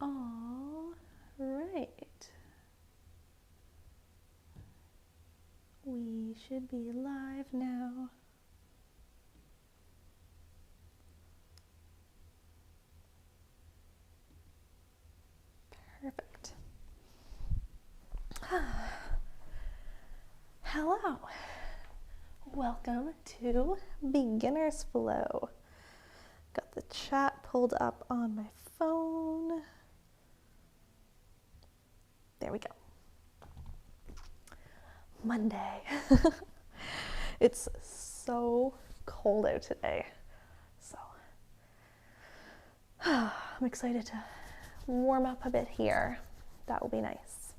All right. We should be live now. Perfect. Hello. Welcome to Beginner's Flow. Got the chat pulled up on my phone. There we go. Monday. It's so cold out today. So I'm excited to warm up a bit here. That will be nice.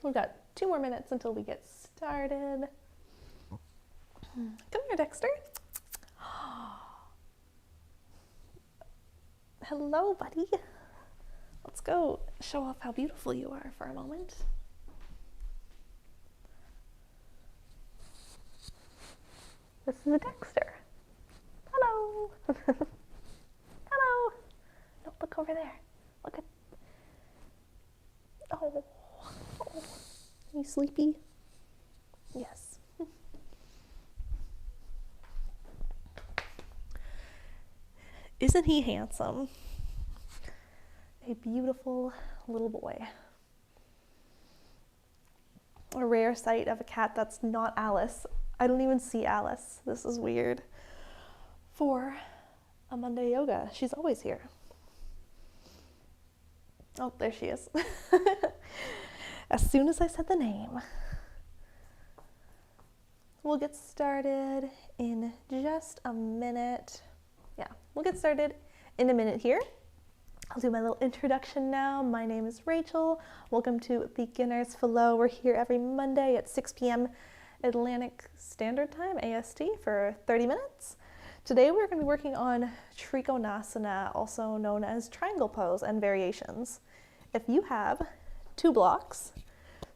We've got 2 more minutes until we get started. Come here, Dexter. Hello, buddy. Let's go show off how beautiful you are for a moment. This is Dexter. Hello. Hello. No, look over there. Look at. Oh. Are you sleepy? Yes. Isn't he handsome? A beautiful little boy. A rare sight of a cat that's not Alice. I don't even see Alice. This is weird. For a Monday yoga. She's always here. Oh, there she is. As soon as I said the name. We'll get started in just a minute. Yeah, we'll get started in a minute here. I'll do my little introduction now. My name is Rachel. Welcome to Beginner's Flow. We're here every Monday at 6 p.m. Atlantic Standard Time, AST, for 30 minutes. Today we're going to be working on Trikonasana, also known as triangle pose and variations. If you have 2 blocks,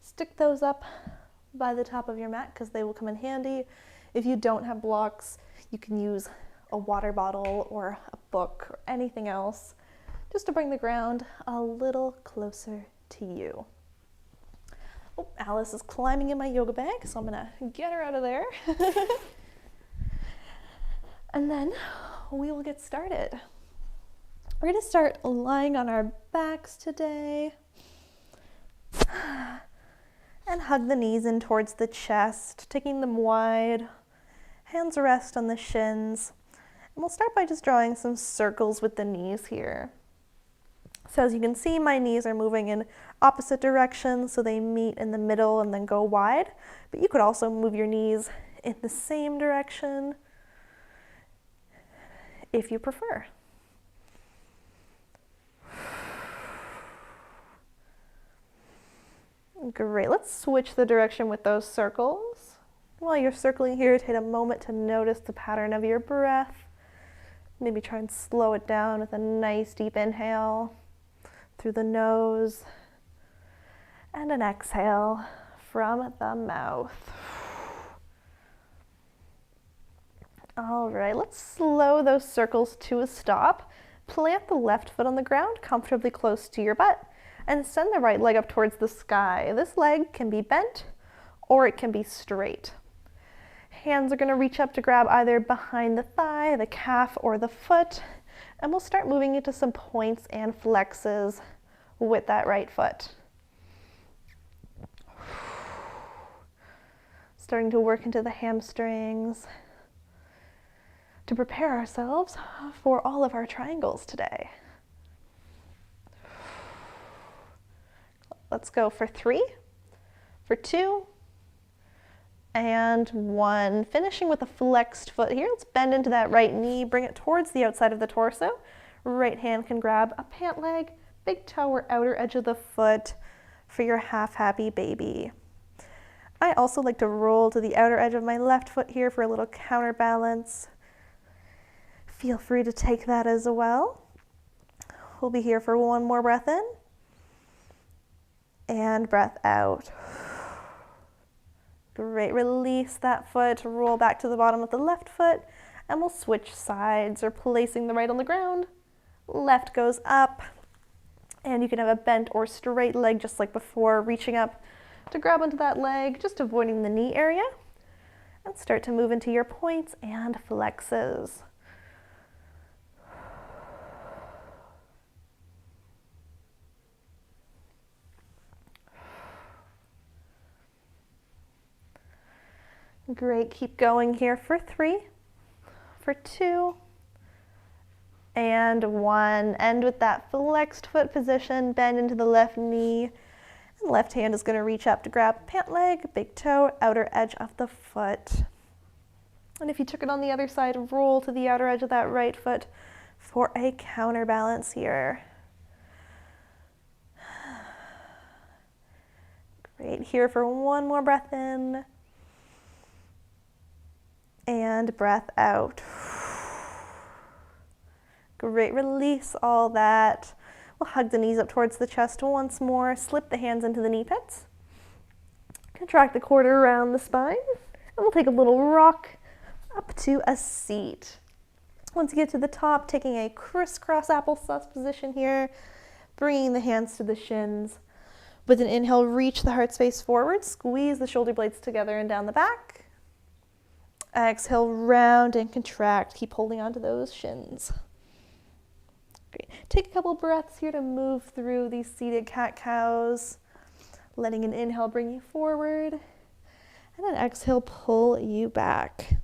stick those up by the top of your mat because they will come in handy. If you don't have blocks, you can use a water bottle or a book or anything else just to bring the ground a little closer to you. Oh, Alice is climbing in my yoga bag, so I'm gonna get her out of there. And then we will get started. We're gonna start lying on our backs today. And hug the knees in towards the chest, taking them wide. Hands rest on the shins. And we'll start by just drawing some circles with the knees here. So as you can see, my knees are moving in opposite directions, so they meet in the middle and then go wide. But you could also move your knees in the same direction if you prefer. Great, let's switch the direction with those circles. While you're circling here, take a moment to notice the pattern of your breath. Maybe try and slow it down with a nice deep inhale through the nose and an exhale from the mouth. All right, let's slow those circles to a stop. Plant the left foot on the ground comfortably close to your butt and send the right leg up towards the sky. This leg can be bent or it can be straight. Hands are going to reach up to grab either behind the thigh, the calf, or the foot, and we'll start moving into some points and flexes with that right foot. Starting to work into the hamstrings to prepare ourselves for all of our triangles today. Let's go for 3, for 2, and 1. Finishing with a flexed foot here. Let's bend into that right knee, bring it towards the outside of the torso. Right hand can grab a pant leg, big toe or outer edge of the foot for your half happy baby. I also like to roll to the outer edge of my left foot here for a little counterbalance. Feel free to take that as well. We'll be here for 1 more breath in and breath out. Great, release that foot, roll back to the bottom of the left foot, And we'll switch sides, or placing the right on the ground. Left goes up, and you can have a bent or straight leg just like before, reaching up to grab onto that leg, just avoiding the knee area. And start to move into your points and flexes. Great, keep going here for 3, for 2, and 1. End with that flexed foot position, bend into the left knee, and left hand is going to reach up to grab pant leg, big toe, outer edge of the foot. And if you took it on the other side, roll to the outer edge of that right foot for a counterbalance here. Great, here for one more breath in. And breath out. Great, release all that. We'll hug the knees up towards the chest once more. Slip the hands into the knee pits. Contract the quarter around the spine. And we'll take a little rock up to a seat. Once you get to the top, taking a crisscross applesauce position here. Bringing the hands to the shins. With an inhale, reach the heart space forward. Squeeze the shoulder blades together and down the back. Exhale, round and contract. Keep holding on to those shins. Great. Take a couple breaths here to move through these seated cat-cows. Letting an inhale bring you forward. And an exhale, pull you back.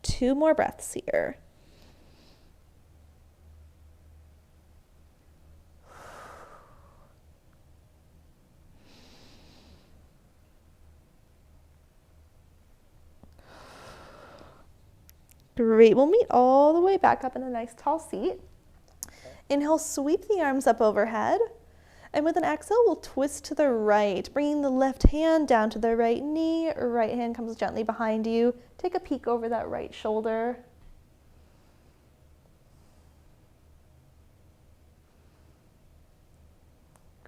Two more breaths here. Great, we'll meet all the way back up in a nice tall seat. Inhale, sweep the arms up overhead. And with an exhale, we'll twist to the right, bringing the left hand down to the right knee. Right hand comes gently behind you. Take a peek over that right shoulder.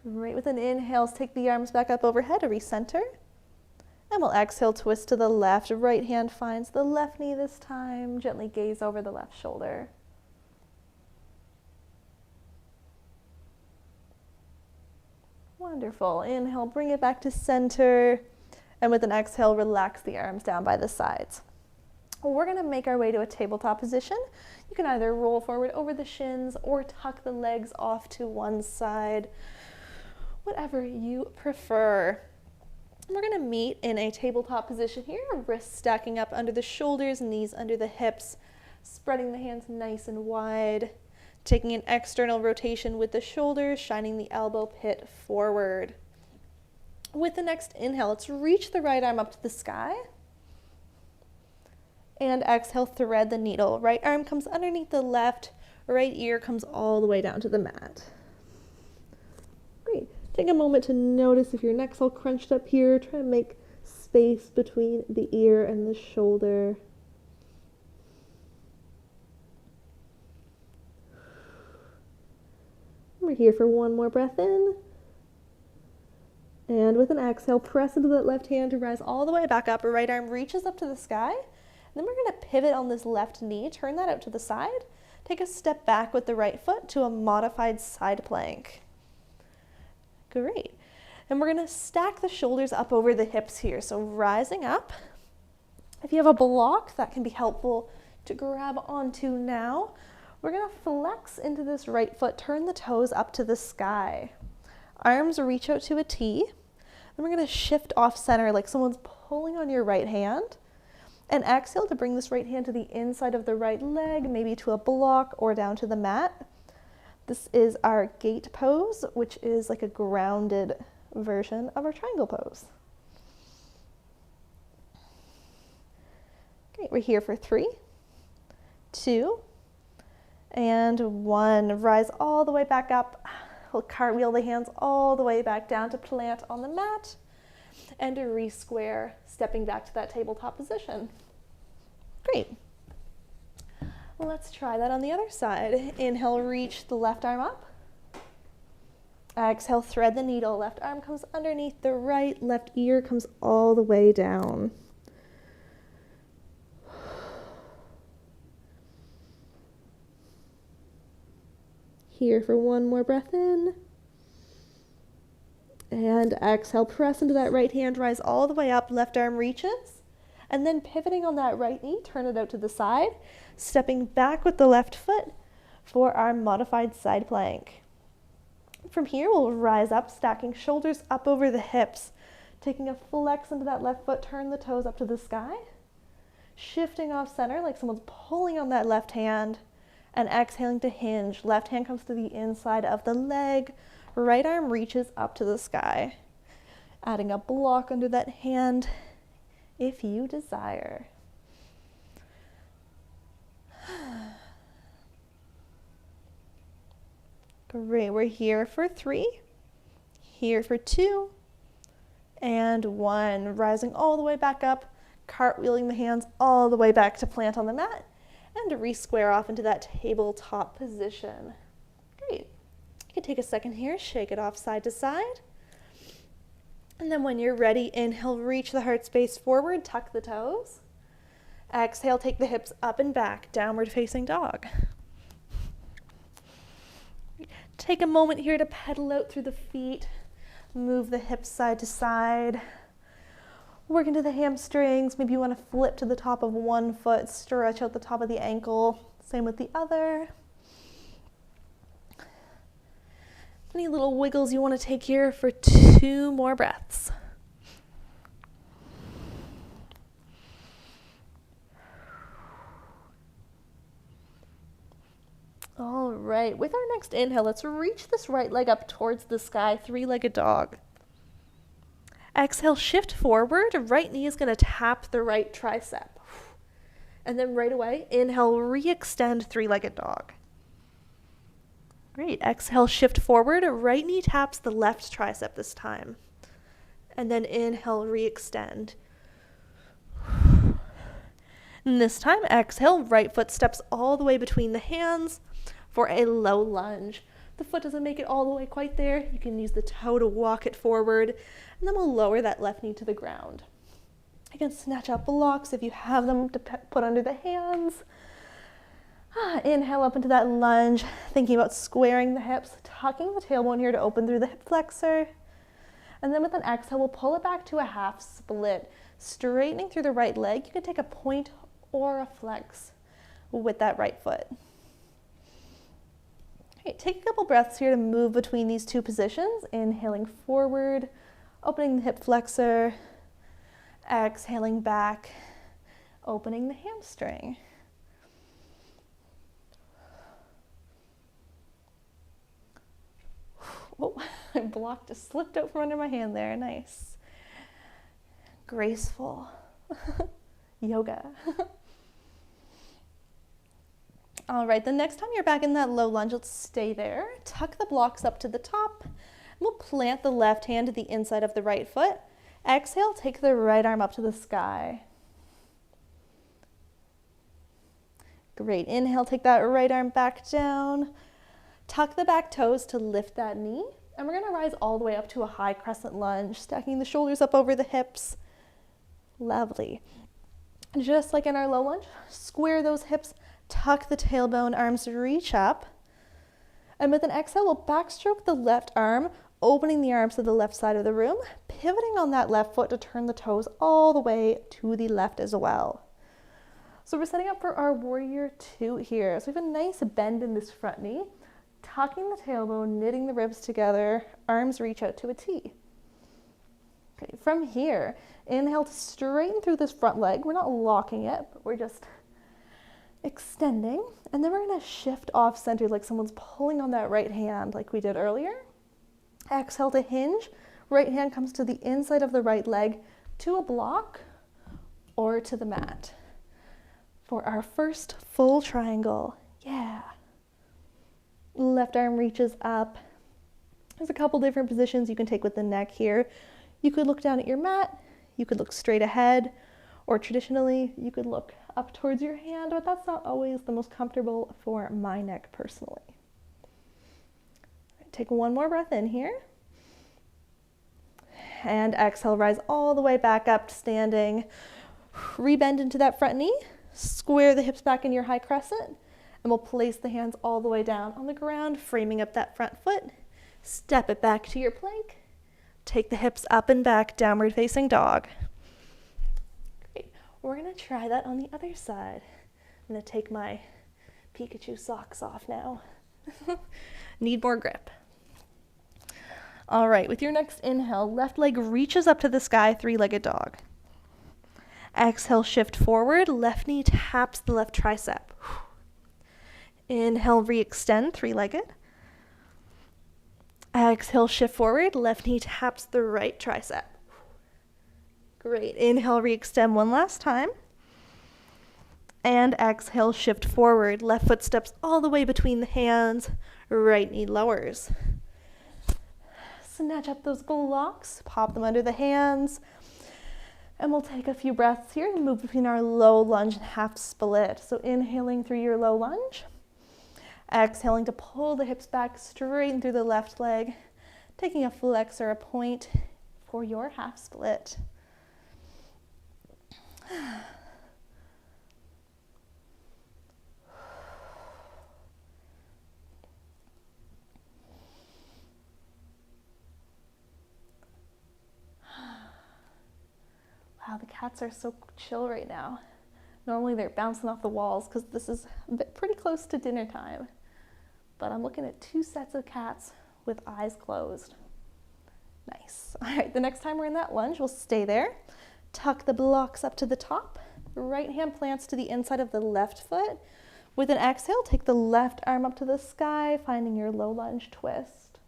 Great, with an inhale, take the arms back up overhead to recenter. And we'll exhale, twist to the left. Right hand finds the left knee this time. Gently gaze over the left shoulder. Wonderful. Inhale, bring it back to center. And with an exhale, relax the arms down by the sides. We're going to make our way to a tabletop position. You can either roll forward over the shins or tuck the legs off to one side, whatever you prefer. We're going to meet in a tabletop position here, wrists stacking up under the shoulders, knees under the hips, spreading the hands nice and wide, taking an external rotation with the shoulders, shining the elbow pit forward. With the next inhale, let's reach the right arm up to the sky, and exhale, thread the needle. Right arm comes underneath the left, right ear comes all the way down to the mat. Great. Take a moment to notice if your neck's all crunched up here. Try to make space between the ear and the shoulder. We're here for one more breath in. And with an exhale, press into that left hand to rise all the way back up. Right arm reaches up to the sky. And then we're going to pivot on this left knee. Turn that out to the side. Take a step back with the right foot to a modified side plank. Great. And we're going to stack the shoulders up over the hips here. So rising up. If you have a block, that can be helpful to grab onto now. We're going to flex into this right foot, turn the toes up to the sky. Arms reach out to a T. Then we're going to shift off center like someone's pulling on your right hand. And exhale to bring this right hand to the inside of the right leg, maybe to a block or down to the mat. This is our gate pose, which is like a grounded version of our triangle pose. Great, we're here for 3, 2, and 1. Rise all the way back up. We'll cartwheel the hands all the way back down to plant on the mat and a re-square, stepping back to that tabletop position. Great. Let's try that on the other side. Inhale, reach the left arm up. Exhale, thread the needle. Left arm comes underneath the right, left ear comes all the way down. Here for one more breath in. And exhale, press into that right hand, rise all the way up, left arm reaches. And then pivoting on that right knee, turn it out to the side, stepping back with the left foot for our modified side plank. From here, we'll rise up, stacking shoulders up over the hips, taking a flex into that left foot, turn the toes up to the sky, shifting off center like someone's pulling on that left hand, and exhaling to hinge. Left hand comes to the inside of the leg, right arm reaches up to the sky. Adding a block under that hand if you desire. Great, we're here for 3, here for 2, and 1. Rising all the way back up, cartwheeling the hands all the way back to plant on the mat, and re-square off into that tabletop position. Great. You can take a second here, shake it off side to side. And then when you're ready, inhale, reach the heart space forward, tuck the toes. Exhale, take the hips up and back, downward facing dog. Take a moment here to pedal out through the feet, move the hips side to side. Work into the hamstrings. Maybe you want to flip to the top of one foot, stretch out the top of the ankle. Same with the other. Any little wiggles you want to take here for 2 more breaths. All right, with our next inhale, let's reach this right leg up towards the sky, 3-legged dog. Exhale, shift forward. Right knee is going to tap the right tricep. And then right away, inhale, re-extend 3-legged dog. Great. Exhale, shift forward. Right knee taps the left tricep this time. And then inhale, re-extend. And this time, exhale, right foot steps all the way between the hands for a low lunge. The foot doesn't make it all the way quite there. You can use the toe to walk it forward. And then we'll lower that left knee to the ground. You can snatch out blocks if you have them to put under the hands. Inhale up into that lunge, thinking about squaring the hips, tucking the tailbone here to open through the hip flexor. And then with an exhale, we'll pull it back to a half split, straightening through the right leg. You can take a point or a flex with that right foot. Okay, take a couple breaths here to move between these 2 positions. Inhaling forward, opening the hip flexor, exhaling back, opening the hamstring. Oh, my block just slipped out from under my hand there. Nice. Graceful. Yoga. All right, the next time you're back in that low lunge, let's stay there. Tuck the blocks up to the top. We'll plant the left hand to the inside of the right foot. Exhale, take the right arm up to the sky. Great. Inhale, take that right arm back down. Tuck the back toes to lift that knee. And we're going to rise all the way up to a high crescent lunge, stacking the shoulders up over the hips. Lovely. Just like in our low lunge, square those hips, tuck the tailbone, arms reach up. And with an exhale, we'll backstroke the left arm, opening the arms to the left side of the room, pivoting on that left foot to turn the toes all the way to the left as well. So we're setting up for our warrior 2 here. So we have a nice bend in this front knee, tucking the tailbone, knitting the ribs together, arms reach out to a T. Okay, from here, inhale to straighten through this front leg. We're not locking it, but we're just extending. And then we're going to shift off center like someone's pulling on that right hand like we did earlier. Exhale to hinge. Right hand comes to the inside of the right leg to a block or to the mat. For our first full triangle. Yeah. Left arm reaches up. There's a couple different positions you can take with the neck here. You could look down at your mat. You could look straight ahead. Or traditionally, you could look up towards your hand, but that's not always the most comfortable for my neck personally. Take one more breath in here. And exhale, rise all the way back up to standing. Rebend into that front knee. Square the hips back in your high crescent. And we'll place the hands all the way down on the ground, framing up that front foot. Step it back to your plank. Take the hips up and back, downward facing dog. Great. We're going to try that on the other side. I'm going to take my Pikachu socks off now. Need more grip. All right, with your next inhale, left leg reaches up to the sky, three-legged dog. Exhale, shift forward, left knee taps the left tricep. Inhale, re-extend, three-legged. Exhale, shift forward, left knee taps the right tricep. Great. Inhale, re-extend one last time. And exhale, shift forward, left foot steps all the way between the hands, right knee lowers. Snatch up those blocks, pop them under the hands, and we'll take a few breaths here and move between our low lunge and half split. So inhaling through your low lunge. Exhaling to pull the hips back, straighten through the left leg, taking a flex or a point for your half split. Wow, the cats are so chill right now. Normally they're bouncing off the walls because this is pretty close to dinner time. But I'm looking at 2 sets of cats with eyes closed. Nice. All right, the next time we're in that lunge, we'll stay there. Tuck the blocks up to the top. Right hand plants to the inside of the left foot. With an exhale, take the left arm up to the sky, finding your low lunge twist.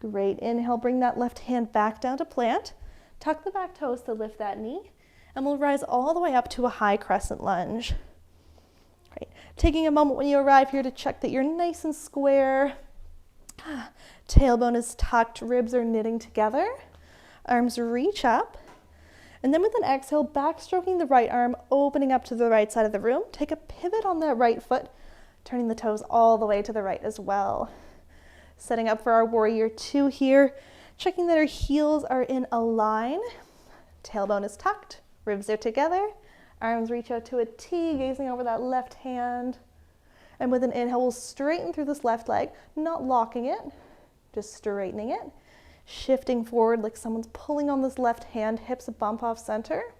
Great. Inhale, bring that left hand back down to plant. Tuck the back toes to lift that knee. And we'll rise all the way up to a high crescent lunge. Great. Taking a moment when you arrive here to check that you're nice and square. Tailbone is tucked, ribs are knitting together. Arms reach up. And then with an exhale, backstroking the right arm, opening up to the right side of the room. Take a pivot on that right foot, turning the toes all the way to the right as well. Setting up for our warrior 2 here. Checking that our heels are in a line. Tailbone is tucked. Ribs are together, arms reach out to a T, gazing over that left hand. And with an inhale, we'll straighten through this left leg, not locking it, just straightening it. Shifting forward like someone's pulling on this left hand, hips bump off center.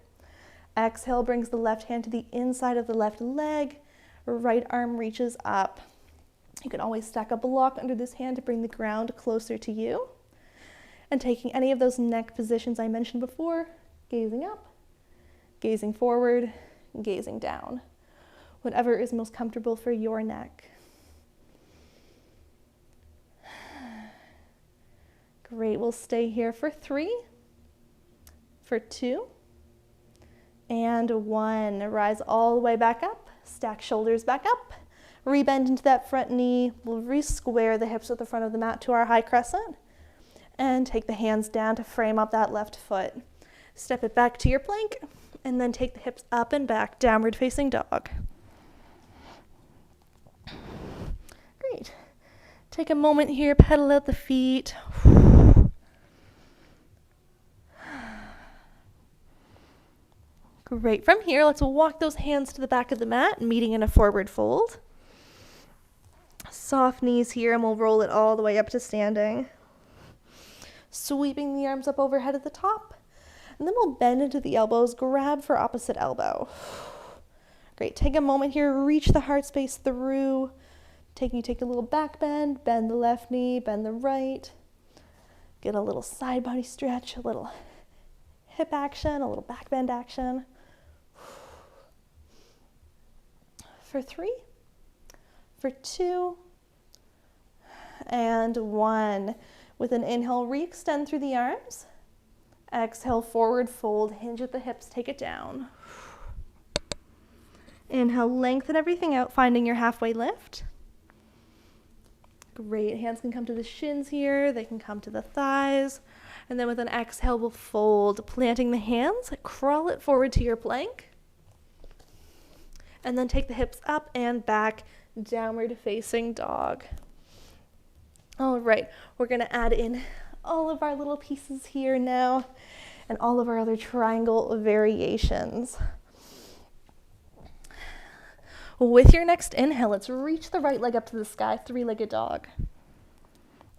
Exhale brings the left hand to the inside of the left leg. Right arm reaches up. You can always stack a block under this hand to bring the ground closer to you. And taking any of those neck positions I mentioned before, gazing up. Gazing forward, gazing down. Whatever is most comfortable for your neck. Great, we'll stay here for 3, for 2, and 1. Rise all the way back up, stack shoulders back up, rebend into that front knee. We'll re-square the hips at the front of the mat to our high crescent, and take the hands down to frame up that left foot. Step it back to your plank. And then take the hips up and back, downward facing dog. Great. Take a moment here, pedal out the feet. Great. From here, let's walk those hands to the back of the mat, meeting in a forward fold. Soft knees here, and we'll roll it all the way up to standing. Sweeping the arms up overhead at the top. And then we'll bend into the elbows, grab for opposite elbow. Great, take a moment here, reach the heart space through. Take a little back bend the left knee, bend the right. Get a little side body stretch, a little hip action, a little back bend action. For 3, for 2, and 1. With an inhale, re-extend through the arms. Exhale, forward fold, hinge at the hips, take it down. Inhale, lengthen everything out, finding your halfway lift. Great, hands can come to the shins here, they can come to the thighs. And then with an exhale, we'll fold, planting the hands, crawl it forward to your plank. And then take the hips up and back, downward facing dog. All right, we're gonna add in all of our little pieces here now and all of our other triangle variations. With your next inhale, let's reach the right leg up to the sky, three-legged dog.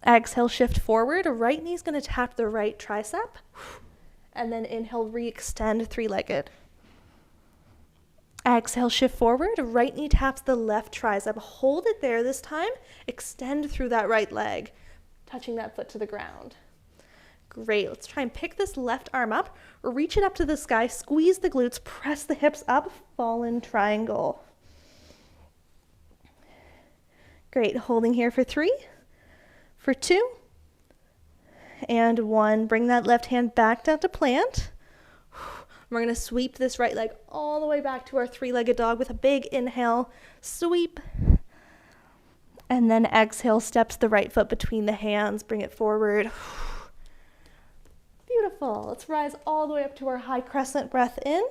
Exhale, shift forward. Right knee's going to tap the right tricep. And then inhale, re-extend, three-legged. Exhale, shift forward. Right knee taps the left tricep. Hold it there this time. Extend through that right leg, touching that foot to the ground. Great. Let's try and pick this left arm up. Reach it up to the sky. Squeeze the glutes. Press the hips up. Fallen triangle. Great. Holding here for 3, for 2, and 1. Bring that left hand back down to plant. We're going to sweep this right leg all the way back to our three-legged dog with a big inhale. Sweep. And then exhale, steps the right foot between the hands. Bring it forward. Beautiful. Let's rise all the way up to our high crescent. Breath in.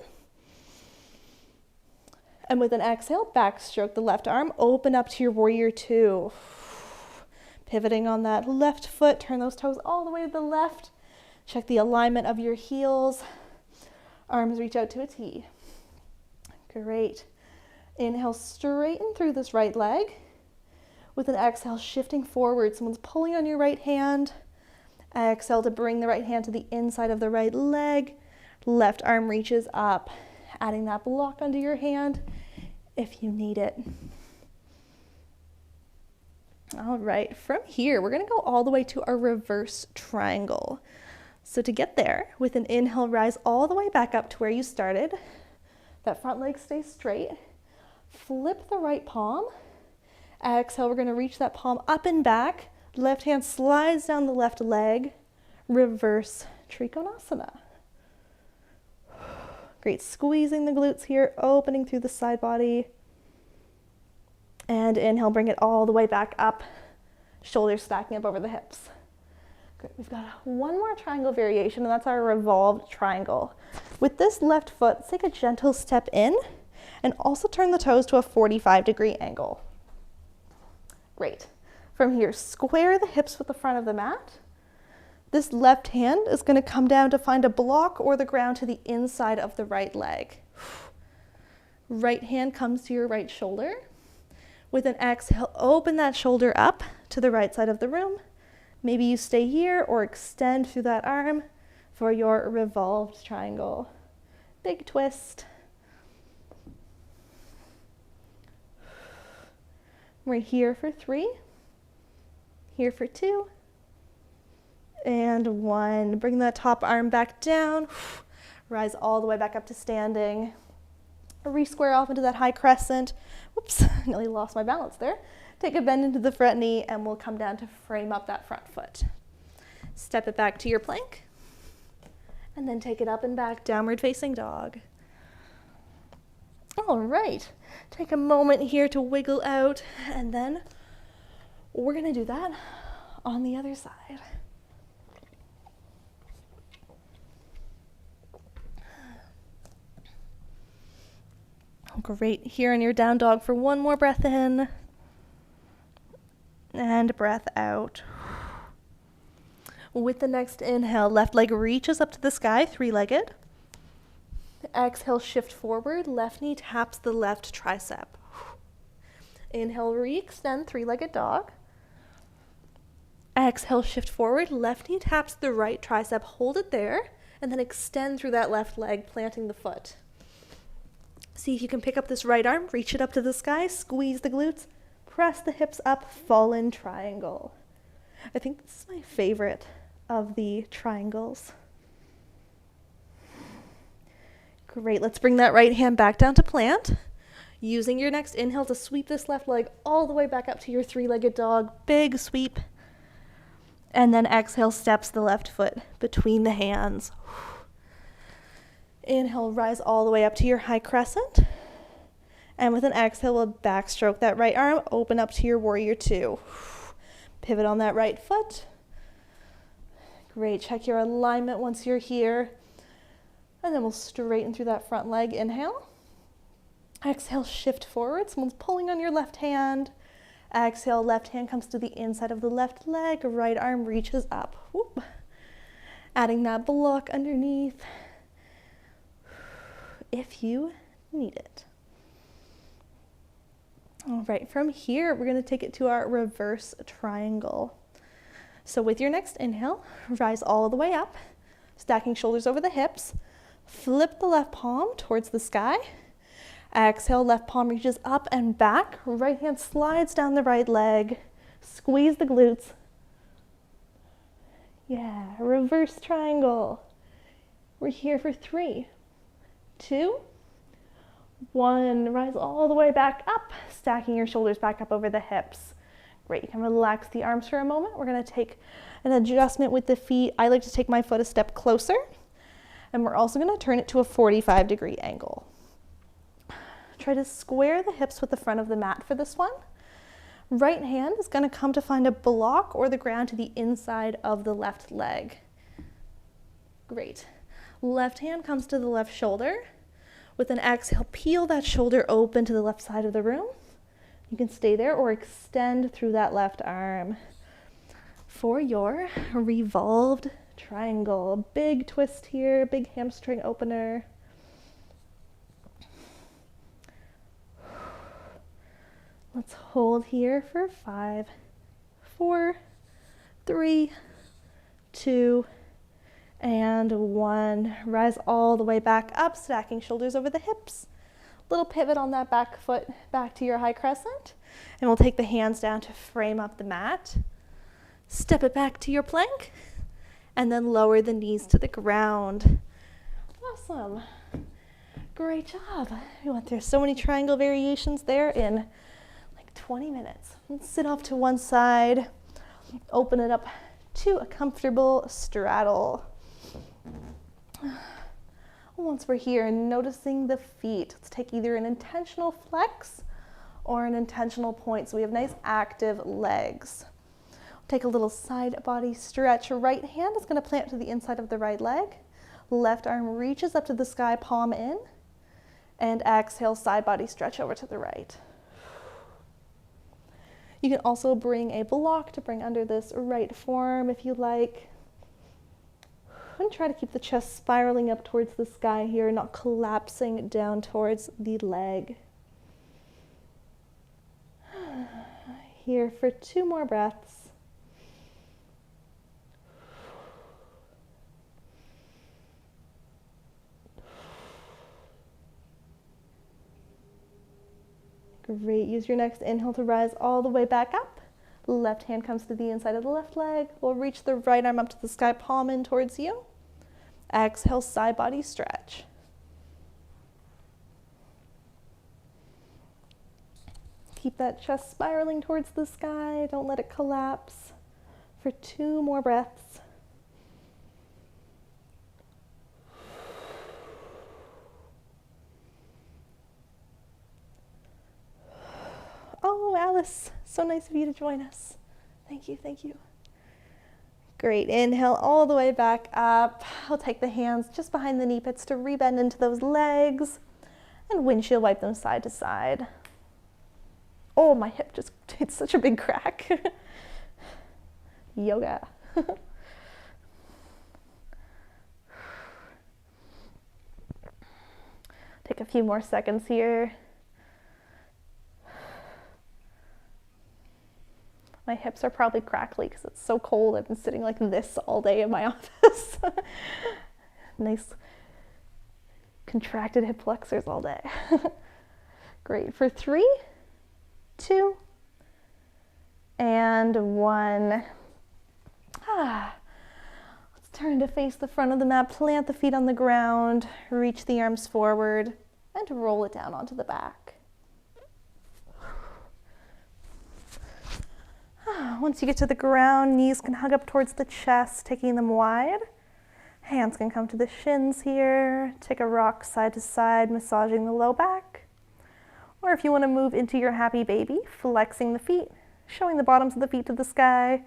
And with an exhale, backstroke the left arm, open up to your warrior 2. Pivoting on that left foot, turn those toes all the way to the left. Check the alignment of your heels. Arms reach out to a T. Great. Inhale, straighten through this right leg. With an exhale, shifting forward. Someone's pulling on your right hand. Exhale to bring the right hand to the inside of the right leg. Left arm reaches up. Adding that block under your hand if you need it. All right, from here, we're gonna go all the way to our reverse triangle. So to get there, with an inhale, rise all the way back up to where you started. That front leg stays straight. Flip the right palm. Exhale, we're gonna reach that palm up and back. Left hand slides down the left leg. Reverse Trikonasana. Great, squeezing the glutes here, opening through the side body. And inhale, bring it all the way back up. Shoulders stacking up over the hips. Good, we've got one more triangle variation, and that's our revolved triangle. With this left foot, let's take a gentle step in and also turn the toes to a 45-degree angle. Great. From here, square the hips with the front of the mat. This left hand is going to come down to find a block or the ground to the inside of the right leg. Right hand comes to your right shoulder. With an exhale, open that shoulder up to the right side of the room. Maybe you stay here or extend through that arm for your revolved triangle. Big twist. We're here for 3, here for 2, and 1. Bring that top arm back down. Rise all the way back up to standing. Re-square off into that high crescent. Whoops, nearly lost my balance there. Take a bend into the front knee and we'll come down to frame up that front foot. Step it back to your plank. And then take it up and back, downward facing dog. All right, take a moment here to wiggle out, and then we're gonna do that on the other side. Great, here in your down dog for one more breath in, and breath out. With the next inhale, left leg reaches up to the sky, three-legged. Exhale, shift forward, left knee taps the left tricep. Inhale, re-extend, three-legged dog. Exhale, shift forward, left knee taps the right tricep, hold it there, and then extend through that left leg, planting the foot. See if you can pick up this right arm, reach it up to the sky, squeeze the glutes, press the hips up, fallen triangle. I think this is my favorite of the triangles. Great, let's bring that right hand back down to plant. Using your next inhale to sweep this left leg all the way back up to your three-legged dog, big sweep. And then exhale, steps the left foot between the hands. Inhale, rise all the way up to your high crescent. And with an exhale, we'll backstroke that right arm, open up to your warrior two. Pivot on that right foot. Great, check your alignment once you're here. And then we'll straighten through that front leg, inhale. Exhale, shift forward. Someone's pulling on your left hand. Exhale, left hand comes to the inside of the left leg, right arm reaches up. Whoop. Adding that block underneath if you need it. All right, from here, we're gonna take it to our reverse triangle. So with your next inhale, rise all the way up, stacking shoulders over the hips, flip the left palm towards the sky. Exhale, left palm reaches up and back, right hand slides down the right leg, squeeze the glutes. Yeah, reverse triangle. We're here for 3, 2, 1. Rise all the way back up, stacking your shoulders back up over the hips. Great, you can relax the arms for a moment. We're gonna take an adjustment with the feet. I like to take my foot a step closer, and we're also gonna turn it to a 45-degree angle. Try to square the hips with the front of the mat for this one. Right hand is gonna come to find a block or the ground to the inside of the left leg. Great. Left hand comes to the left shoulder. With an exhale, peel that shoulder open to the left side of the room. You can stay there or extend through that left arm for your revolved triangle. Big twist here, big hamstring opener. Let's hold here for 5, 4, 3, 2, and 1. Rise all the way back up, stacking shoulders over the hips. Little pivot on that back foot back to your high crescent. And we'll take the hands down to frame up the mat. Step it back to your plank. And then lower the knees to the ground. Awesome. Great job. We went through so many triangle variations there in like 20 minutes. Let's sit off to one side. Open it up to a comfortable straddle. Once we're here, noticing the feet, let's take either an intentional flex or an intentional point. So we have nice active legs. Take a little side body stretch. Right hand is going to plant to the inside of the right leg. Left arm reaches up to the sky, palm in. And exhale, side body stretch over to the right. You can also bring a block to bring under this right forearm if you like. And try to keep the chest spiraling up towards the sky here, not collapsing down towards the leg. Here for 2 more breaths. Great, use your next inhale to rise all the way back up. Left hand comes to the inside of the left leg. We'll reach the right arm up to the sky, palm in towards you. Exhale, side body stretch. Keep that chest spiraling towards the sky. Don't let it collapse. For 2 more breaths. Oh, Alice, so nice of you to join us. Thank you, thank you. Great, inhale all the way back up. I'll take the hands just behind the knee pits to rebend into those legs and windshield wipe them side to side. Oh, my hip just, it's such a big crack. Yoga. Take a few more seconds here. My hips are probably crackly because it's so cold. I've been sitting like this all day in my office. Nice contracted hip flexors all day. Great. For 3, 2, and 1. Let's turn to face the front of the mat, plant the feet on the ground, reach the arms forward, and roll it down onto the back. Once you get to the ground, knees can hug up towards the chest, taking them wide. Hands can come to the shins here. Take a rock side to side, massaging the low back. Or if you want to move into your happy baby, flexing the feet, showing the bottoms of the feet to the sky,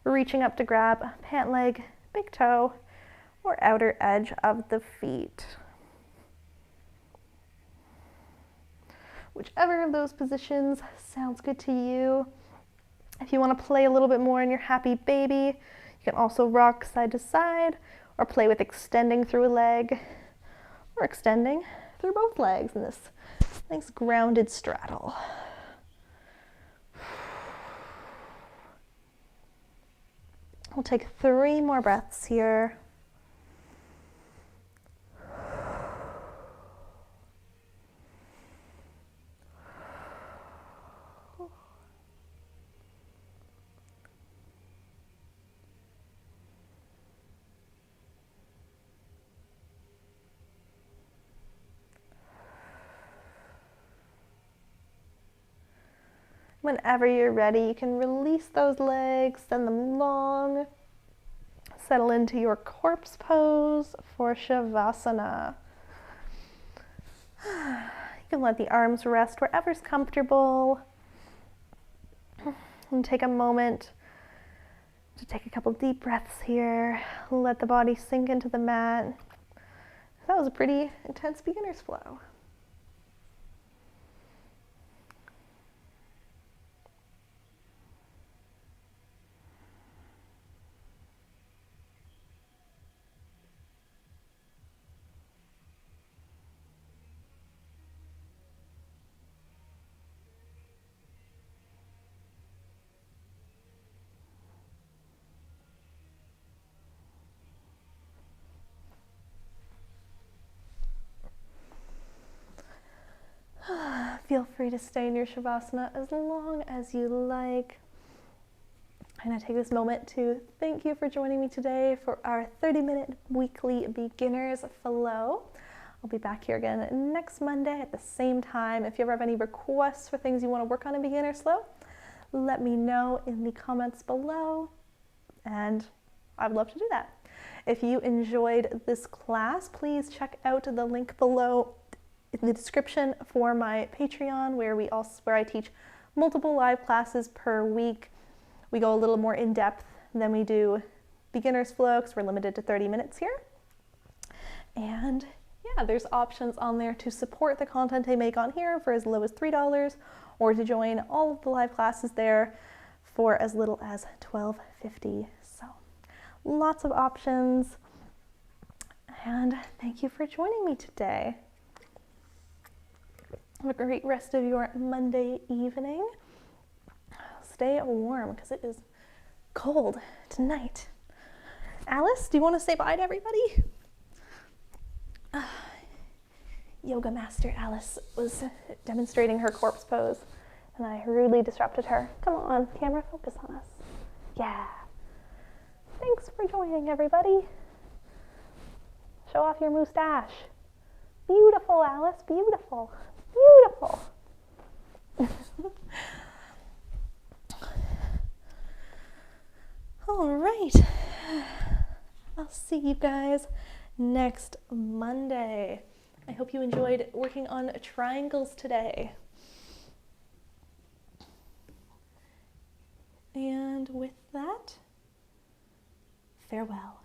reaching up to grab pant leg, big toe, or outer edge of the feet. Whichever of those positions sounds good to you. If you want to play a little bit more in your happy baby, you can also rock side to side or play with extending through a leg or extending through both legs in this nice grounded straddle. We'll take 3 more breaths here. Whenever you're ready, you can release those legs, send them long, settle into your corpse pose for Shavasana. You can let the arms rest wherever's comfortable, and take a moment to take a couple deep breaths here. Let the body sink into the mat. That was a pretty intense beginner's flow. Feel free to stay in your Shavasana as long as you like. I'm going to take this moment to thank you for joining me today for our 30-minute weekly beginners flow. I'll be back here again next Monday at the same time. If you ever have any requests for things you want to work on in beginner's flow, let me know in the comments below, and I'd love to do that. If you enjoyed this class, please check out the link below in the description for my Patreon, where I teach multiple live classes per week. We go a little more in depth than we do beginner's flow because we're limited to 30 minutes here. And yeah, there's options on there to support the content I make on here for as low as $3, or to join all of the live classes there for as little as $12.50. So lots of options. And thank you for joining me today. Have a great rest of your Monday evening. Stay warm because it is cold tonight. Alice, do you want to say bye to everybody? Yoga master Alice was demonstrating her corpse pose and I rudely disrupted her. Come on, camera, focus on us. Yeah. Thanks for joining, everybody. Show off your mustache. Beautiful, Alice, beautiful. Beautiful. All right. I'll see you guys next Monday. I hope you enjoyed working on triangles today. And with that, farewell.